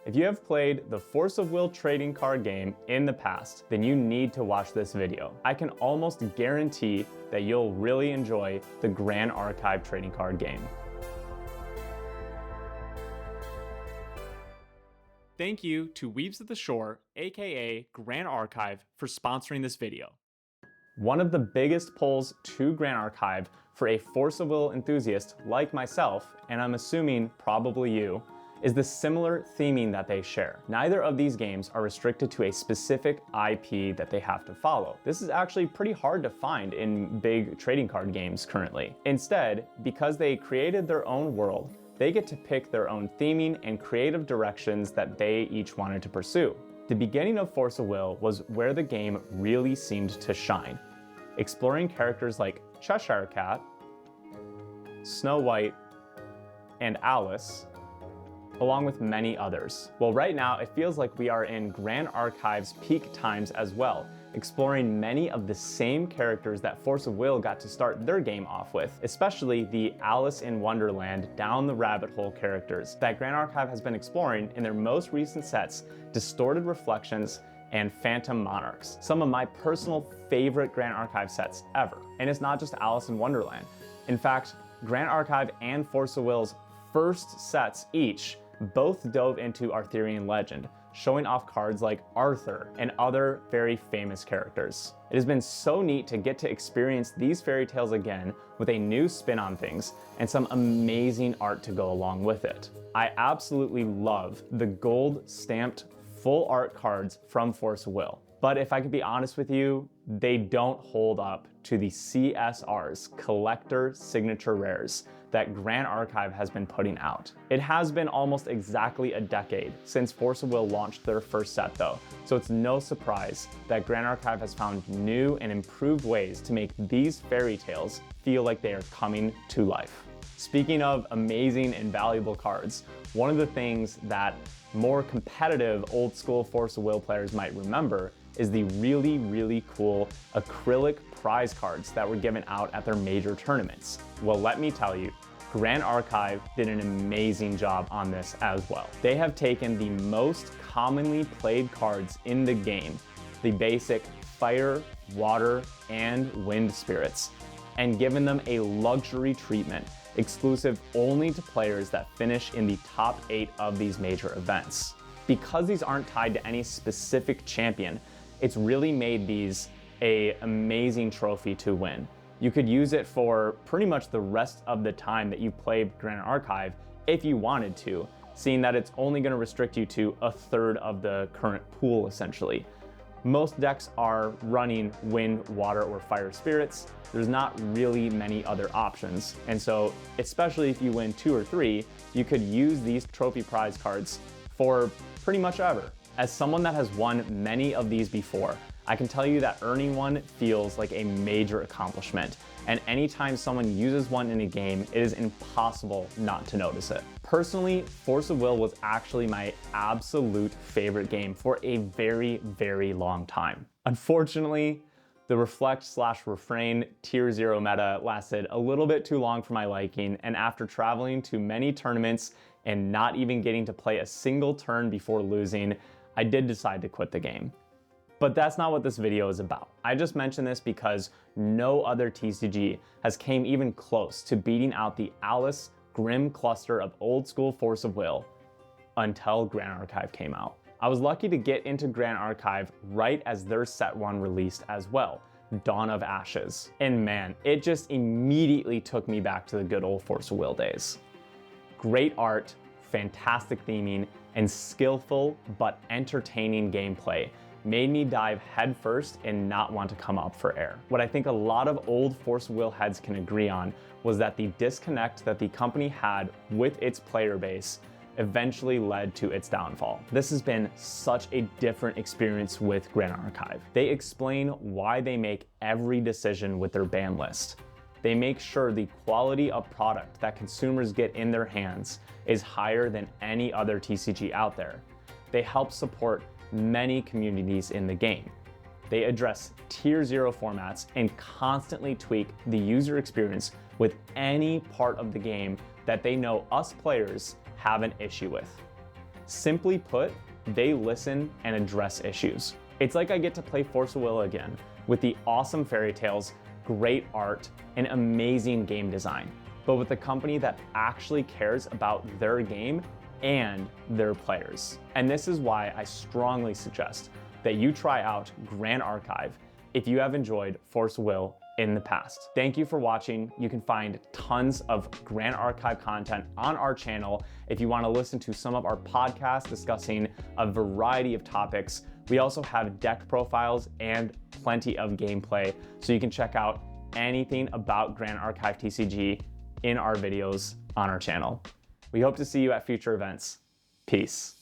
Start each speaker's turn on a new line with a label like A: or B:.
A: If you have played the Force of Will trading card game in the past, then you need to watch this video. I can almost guarantee that you'll really enjoy the Grand Archive trading card game. Thank you to Weaves of the Shore, aka Grand Archive, for sponsoring this video. One of the biggest pulls to Grand Archive for a Force of Will enthusiast like myself, and I'm assuming probably you, is the similar theming that they share. Neither of these games are restricted to a specific IP that they have to follow. This is actually pretty hard to find in big trading card games currently. Instead, because they created their own world, they get to pick their own theming and creative directions that they each wanted to pursue. The beginning of Force of Will was where the game really seemed to shine, exploring characters like Cheshire Cat, Snow White, and Alice, along with many others. Well, right now it feels like we are in Grand Archive's peak times as well, exploring many of the same characters that Force of Will got to start their game off with, especially the Alice in Wonderland down the rabbit hole characters that Grand Archive has been exploring in their most recent sets, Distorted Reflections and Phantom Monarchs, some of my personal favorite Grand Archive sets ever. And it's not just Alice in Wonderland. In fact, Grand Archive and Force of Will's first sets each both dove into Arthurian legend, showing off cards like Arthur and other very famous characters. It has been so neat to get to experience these fairy tales again with a new spin on things and some amazing art to go along with it. I absolutely love the gold stamped full art cards from Force of Will. But if I could be honest with you, they don't hold up to the CSR's collector signature rares that Grand Archive has been putting out. It has been almost exactly a decade since Force of Will launched their first set though, so it's no surprise that Grand Archive has found new and improved ways to make these fairy tales feel like they are coming to life. Speaking of amazing and valuable cards, one of the things that more competitive old school Force of Will players might remember is the really cool acrylic prize cards that were given out at their major tournaments. Well, let me tell you, Grand Archive did an amazing job on this as well. They have taken the most commonly played cards in the game, the basic fire, water, and wind spirits, and given them a luxury treatment exclusive only to players that finish in the top 8 of these major events. Because these aren't tied to any specific champion, it's really made these an amazing trophy to win. You could use it for pretty much the rest of the time that you played Grand Archive if you wanted to, seeing that it's only going to restrict you to a third of the current pool essentially. Most decks are running wind, water, or fire spirits. There's not really many other options. And so, especially if you win 2 or 3, you could use these trophy prize cards for pretty much ever. As someone that has won many of these before, I can tell you that earning one feels like a major accomplishment. And anytime someone uses one in a game, it is impossible not to notice it. Personally, Force of Will was actually my absolute favorite game for a very long time. Unfortunately, the reflect/refrain tier 0 meta lasted a little bit too long for my liking, and after traveling to many tournaments and not even getting to play a single turn before losing, I did decide to quit the game. But that's not what this video is about. I just mentioned this because no other TCG has came even close to beating out the Alice Grim cluster of old school Force of Will until Grand Archive came out. I was lucky to get into Grand Archive right as their set 1 released as well, Dawn of Ashes. And man, it just immediately took me back to the good old Force of Will days. Great art, fantastic theming, and skillful but entertaining gameplay made me dive headfirst and not want to come up for air. What I think a lot of old Force of Will heads can agree on was that the disconnect that the company had with its player base eventually led to its downfall. This has been such a different experience with Grand Archive. They explain why they make every decision with their ban list. They make sure the quality of product that consumers get in their hands is higher than any other TCG out there. They help support many communities in the game. They address tier 0 formats and constantly tweak the user experience with any part of the game that they know us players have an issue with. Simply put, they listen and address issues. It's like I get to play Force of Will again, with the awesome fairy tales, great art, and amazing game design, but with a company that actually cares about their game and their players. And this is why I strongly suggest that you try out Grand Archive if you have enjoyed Force of Will in the past. Thank you for watching. You can find tons of Grand Archive content on our channel. If you want to listen to some of our podcasts discussing a variety of topics, we also have deck profiles and plenty of gameplay, so you can check out anything about Grand Archive TCG in our videos on our channel. We hope to see you at future events. Peace.